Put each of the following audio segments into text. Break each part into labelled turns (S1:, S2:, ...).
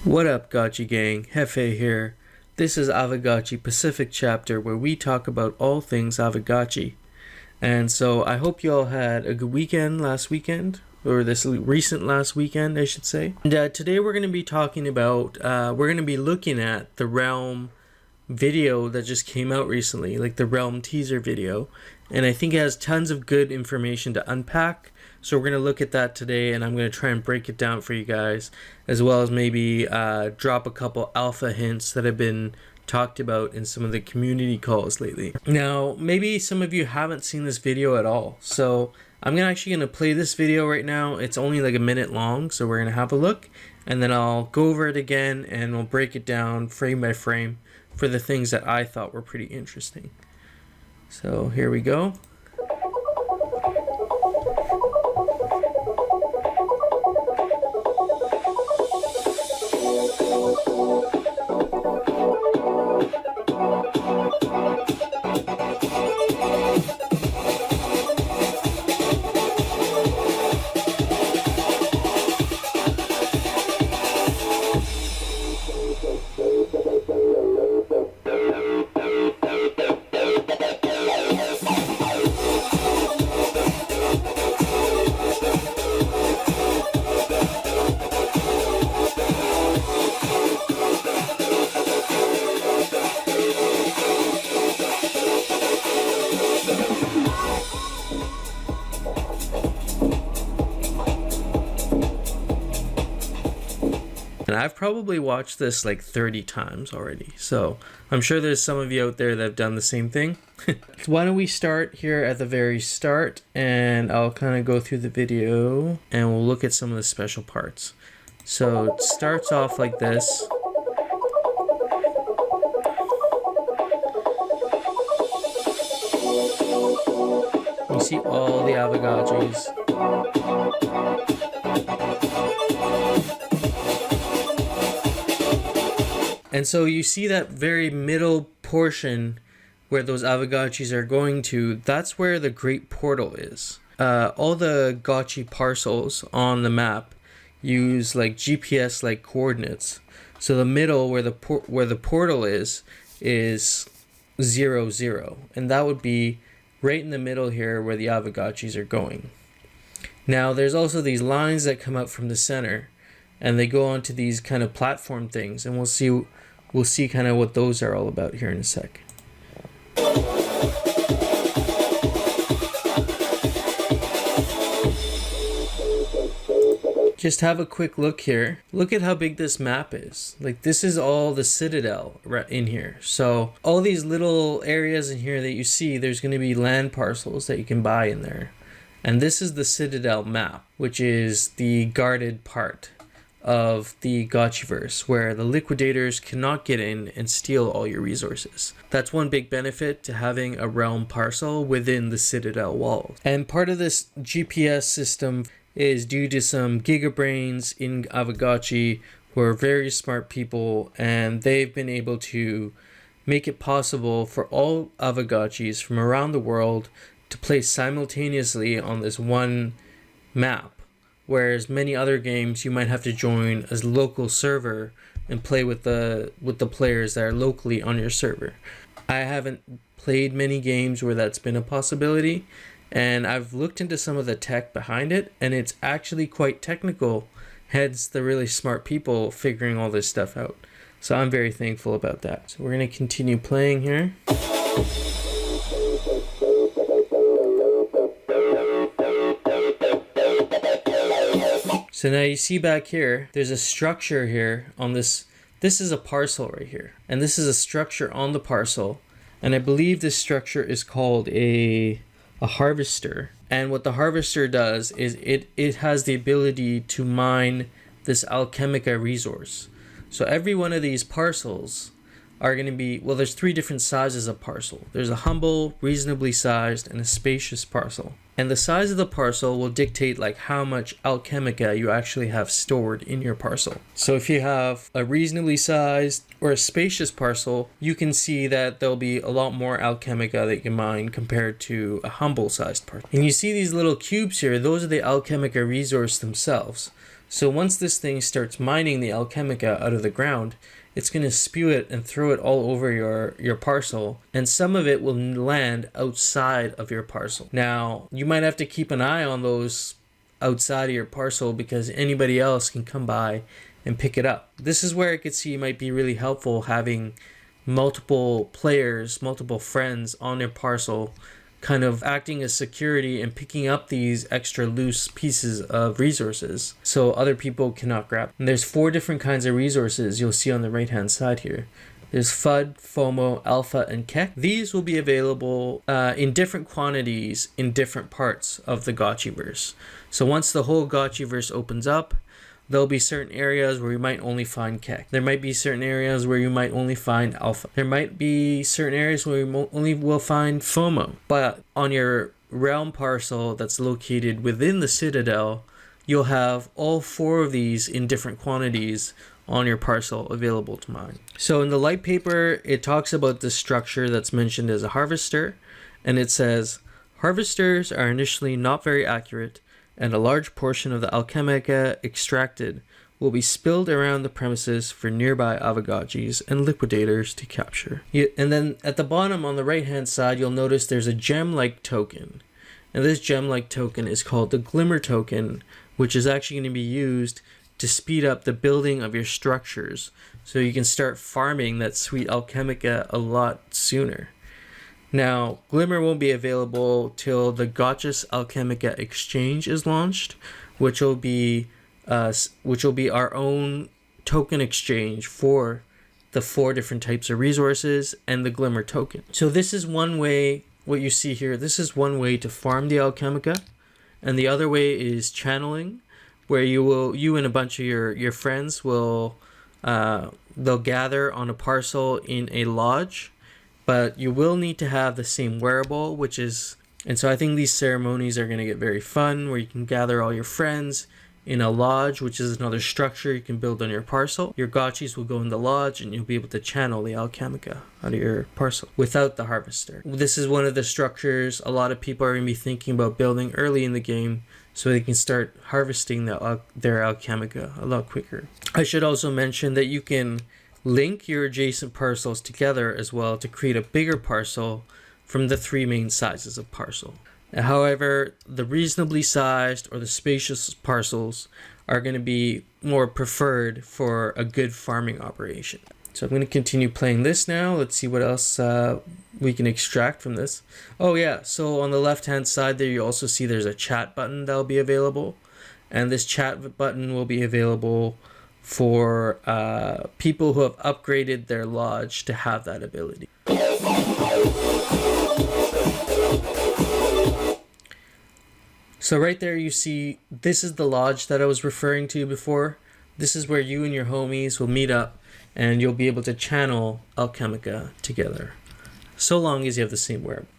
S1: What up, Gotchi gang? Hefe here. This is Avagachi Pacific chapter where we talk about all things Avagachi. And so I hope you all had a good weekend last weekend, or this recent last weekend, I should say. And today we're going to be talking about, we're going to be looking at the Realm video that just came out recently, like the Realm teaser video. And I think it has tons of good information to unpack. So we're going to look at that today, and I'm going to try and break it down for you guys, as well as maybe drop a couple alpha hints that have been talked about in some of the community calls lately. Now, maybe some of you haven't seen this video at all, so I'm actually going to play this video right now. It's only like a minute long, so we're going to have a look, and then I'll go over it again, and we'll break it down frame by frame for the things that I thought were pretty interesting. So here we go. And I've probably watched this like 30 times already, so I'm sure there's some of you out there that have done the same thing. So why don't we start here at the very start, and I'll kind of go through the video and we'll look at some of the special parts. So it starts off like this. You see all the Avagachis. And so you see that very middle portion where those Avagachis are going to, that's where the Great Portal is. All the Gotchi parcels on the map use like GPS like coordinates. So the middle where the portal is 0, 0. And that would be right in the middle here where the Avagachis are going. Now there's also these lines that come out from the center, and they go onto these kind of platform things, and we'll see kind of what those are all about here in a sec. Just have a quick look here. Look at how big this map is. Like, this is all the Citadel in here. So all these little areas in here that you see, there's going to be land parcels that you can buy in there. And this is the Citadel map, which is the guarded part of the Gotchiverse, where the liquidators cannot get in and steal all your resources. That's one big benefit to having a realm parcel within the Citadel wall. And part of this GPS system is due to some gigabrains in Avagachi who are very smart people, and they've been able to make it possible for all Avagachis from around the world to play simultaneously on this one map. Whereas many other games, you might have to join a local server and play with the players that are locally on your server. I haven't played many games where that's been a possibility, and I've looked into some of the tech behind it, and it's actually quite technical, hence the really smart people figuring all this stuff out. So I'm very thankful about that. So we're going to continue playing here. So now you see back here, there's a structure here on this. This is a parcel right here. And this is a structure on the parcel. And I believe this structure is called a harvester. And what the harvester does is it has the ability to mine this Alchemica resource. So every one of these parcels are going to be, well, there's 3 different sizes of parcel. There's a humble, reasonably sized, and a spacious parcel. And the size of the parcel will dictate like how much Alchemica you actually have stored in your parcel. So if you have a reasonably sized or a spacious parcel, you can see that there'll be a lot more Alchemica that you can mine compared to a humble sized parcel. And you see these little cubes here, those are the Alchemica resource themselves. So once this thing starts mining the alchemica out of the ground, it's going to spew it and throw it all over your parcel, and some of it will land outside of your parcel. Now, you might have to keep an eye on those outside of your parcel because anybody else can come by and pick it up. This is where I could see it might be really helpful having multiple players, multiple friends on your parcel, kind of acting as security and picking up these extra loose pieces of resources so other people cannot grab. And there's 4 different kinds of resources you'll see on the right hand side here. There's FUD, FOMO, Aalpha, and Keck. These will be available in different quantities in different parts of the Gotchiverse. So once the whole Gotchiverse opens up, there'll be certain areas where you might only find Keck. There might be certain areas where you might only find Aalpha. There might be certain areas where you only will find FOMO. But on your realm parcel that's located within the Citadel, you'll have all 4 of these in different quantities on your parcel available to mine. So in the light paper, it talks about the structure that's mentioned as a harvester, and it says, harvesters are initially not very accurate, and a large portion of the alchemica extracted will be spilled around the premises for nearby Aavegotchis and liquidators to capture. And then at the bottom on the right hand side, you'll notice there's a gem-like token. And this gem-like token is called the Glimmer token, which is actually going to be used to speed up the building of your structures so you can start farming that sweet alchemica a lot sooner. Now, Glimmer won't be available till the Gotchiverse Alchemica Exchange is launched, which will be our own token exchange for the 4 different types of resources and the Glimmer token. So this is one way, what you see here, this is one way to farm the alchemica, and the other way is channeling, where you and a bunch of your friends will they'll gather on a parcel in a lodge. But you will need to have the same wearable, and so I think these ceremonies are going to get very fun, where you can gather all your friends in a lodge, which is another structure you can build on your parcel. Your Gotchis will go in the lodge, and you'll be able to channel the alchemica out of your parcel without the harvester. This is one of the structures a lot of people are going to be thinking about building early in the game, so they can start harvesting their alchemica a lot quicker. I should also mention that you can link your adjacent parcels together as well to create a bigger parcel from the 3 main sizes of parcel. However, the reasonably sized or the spacious parcels are going to be more preferred for a good farming operation. So I'm going to continue playing this now. Let's see what else we can extract from this. Oh yeah, so on the left hand side there you also see there's a chat button that'll be available, and this chat button will be available for people who have upgraded their lodge to have that ability. So right there you see, this is the lodge that I was referring to before. This is where you and your homies will meet up and you'll be able to channel alchemica together, so long as you have the same wearable.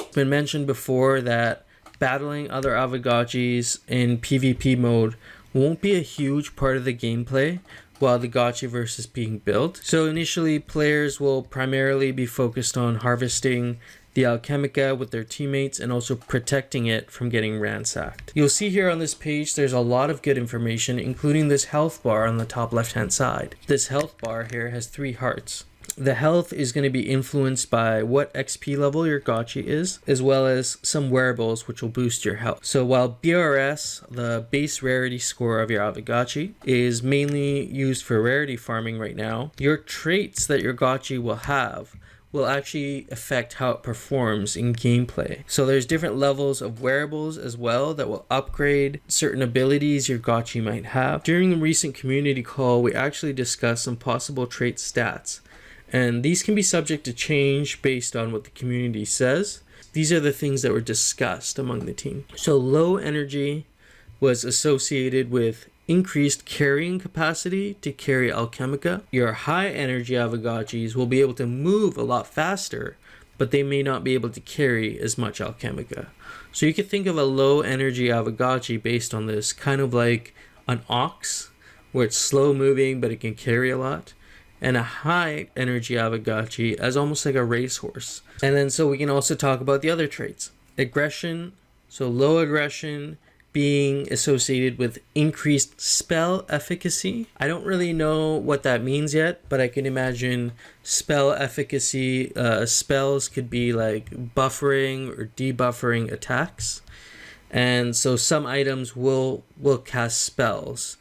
S1: It's been mentioned before that battling other Aavegotchis in PvP mode won't be a huge part of the gameplay while the Gotchiverse is being built. So initially, players will primarily be focused on harvesting the alchemica with their teammates and also protecting it from getting ransacked. You'll see here on this page there's a lot of good information, including this health bar on the top left hand side. This health bar here has 3 hearts. The health is going to be influenced by what XP level your Gotchi is, as well as some wearables which will boost your health. So while BRS, the base rarity score of your Aavegotchi, is mainly used for rarity farming right now, your traits that your Gotchi will have will actually affect how it performs in gameplay. So there's different levels of wearables as well that will upgrade certain abilities your Gotchi might have. During the recent community call, we actually discussed some possible trait stats, and these can be subject to change based on what the community says. These are the things that were discussed among the team. So low energy was associated with increased carrying capacity to carry alchemica. Your high energy Aavegotchis will be able to move a lot faster, but they may not be able to carry as much alchemica. So you could think of a low energy Aavegotchi based on this, kind of like an ox, where it's slow moving but it can carry a lot, and a high energy Aavegotchi as almost like a racehorse. And then so we can also talk about the other traits. aggression, so low aggression being associated with increased spell efficacy. I don't really know what that means yet, but I can imagine spell efficacy, spells could be like buffering or debuffering attacks. And so some items will cast spells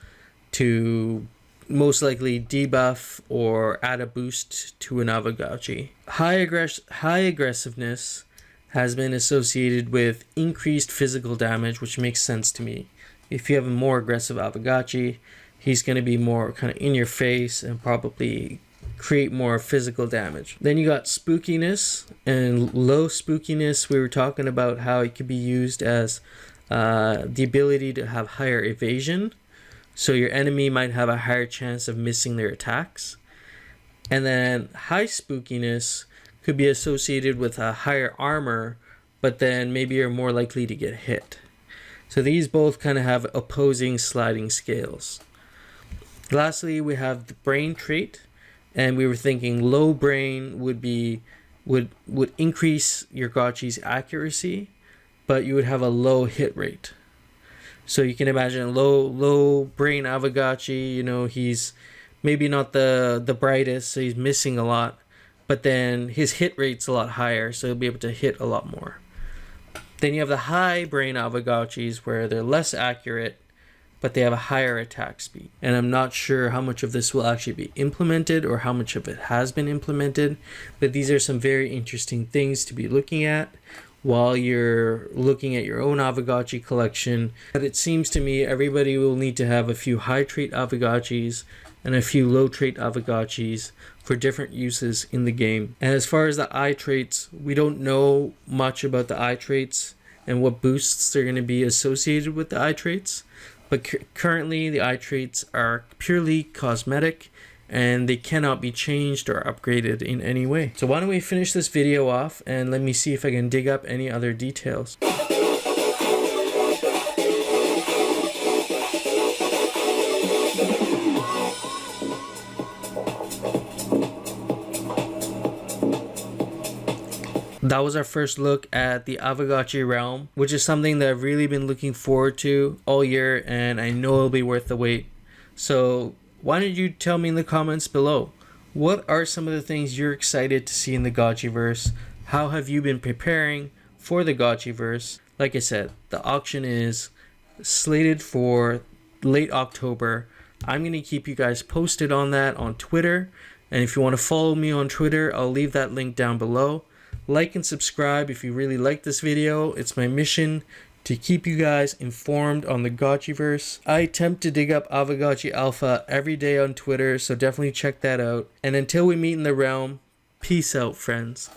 S1: to most likely debuff or add a boost to an Aavegotchi. High aggressiveness has been associated with increased physical damage, which makes sense to me. If you have a more aggressive Aavegotchi, he's going to be more kind of in your face and probably create more physical damage. Then you got spookiness and low spookiness. We were talking about how it could be used as the ability to have higher evasion. So your enemy might have a higher chance of missing their attacks. And then high spookiness could be associated with a higher armor, but then maybe you're more likely to get hit. So these both kind of have opposing sliding scales. Lastly, we have the brain trait, and we were thinking low brain would increase your Gotchi's accuracy, but you would have a low hit rate. So you can imagine low brain Aavegotchi, you know, he's maybe not the brightest, so he's missing a lot, but then his hit rate's a lot higher, so he'll be able to hit a lot more. Then you have the high brain Aavegotchis where they're less accurate, but they have a higher attack speed. And I'm not sure how much of this will actually be implemented or how much of it has been implemented, but these are some very interesting things to be looking at while you're looking at your own Aavegotchi collection. But it seems to me everybody will need to have a few high trait Aavegotchis and a few low trait Aavegotchis for different uses in the game. And as far as the eye traits, we don't know much about the eye traits and what boosts are going to be associated with the eye traits. But currently the eye traits are purely cosmetic and they cannot be changed or upgraded in any way. So why don't we finish this video off and let me see if I can dig up any other details. That was our first look at the Gotchiverse Realm, which is something that I've really been looking forward to all year, and I know it'll be worth the wait. So why don't you tell me in the comments below, what are some of the things you're excited to see in the Gotchiverse? How have you been preparing for the Gotchiverse? Like I said, the auction is slated for late October. I'm going to keep you guys posted on that on Twitter, and if you want to follow me on Twitter, I'll leave that link down below. Like and subscribe if you really like this video. It's my mission to keep you guys informed on the Gotchiverse. I attempt to dig up Aavegotchi Aalpha every day on Twitter, so definitely check that out. And until we meet in the realm, peace out, friends.